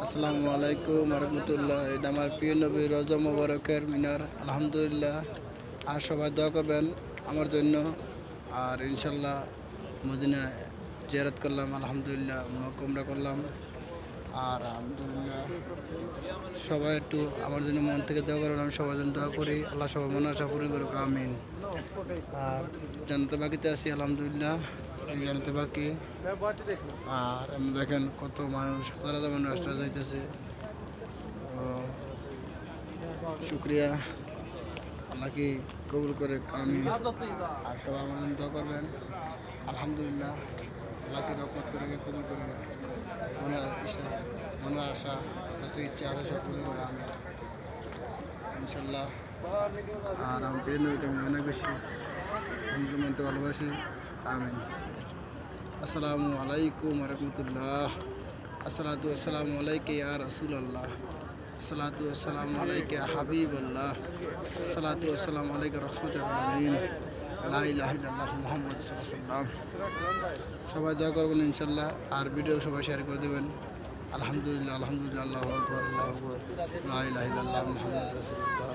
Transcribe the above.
আসসালামু আলাইকুম রহমতুল্লাহ। এটা আমার প্রিয় নবী রজা মোবারকের মিনার। আলহামদুলিল্লাহ। আর সবাই দোয়া করবেন আমার জন্য। আর ইনশাল্লাহ মদিনায় জিয়ারত করলাম, আলহামদুলিল্লাহ কুমরা করলাম। আর আলহামদুলিল্লাহ সবাই একটু আমার জন্য মন থেকে দোয়া করবেন। আমি সবার জন্য দোয়া করি, আল্লাহ সবার মনে আশা পূরণ করুক, আমিন। আর জানতে বাকিতে আছি, আলহামদুলিল্লাহ জানতে বাকি। আর আমি দেখেন কত মানুষ, হাজার হাজার মানুষ রাস্তা যাইতেছে। শুক্রিয়া, আল্লাহকে কবুল করে, আমিন। আর সবাই আমার জন্য দোয়া করবেন, আলহামদুলিল্লাহ আল্লাহকে রহমত করে কবুল করে, মনের ইচ্ছা মনের আশা যত ইচ্ছা আছে সব পূরণ করে, আমি ইনশাল্লাহ। আর আমি পেয়ে নইতে আমি অনেক বেশি আলহামদুলিল্লাহ মানতে ভালোবাসি, আমিন। আসসালামু আলাইকুম রহমতুল্লাহ। আসসালাতু আসসালামু আলাইকা ইয়া রাসূলুল্লাহ। আসসালাতু আসসালামু আলাইকা ইয়া হাবিবাল্লাহ। আসসালাতু আসসালামু আলাইকা রাহমাতুল আলামিন। লা ইলাহা ইল্লাল্লাহ মুহাম্মাদুর রাসূলুল্লাহ। সবাই দোয়া করবেন ইনশাল্লাহ। আর ভিডিও সবাই শেয়ার করে দেবেন। আলহামদুলিল্লাহ, আলহামদুলিল্লাহ, আল্লাহু আকবার, আল্লাহু আকবার, লা ইলাহা ইল্লাল্লাহ মুহাম্মাদুর রাসূলুল্লাহ।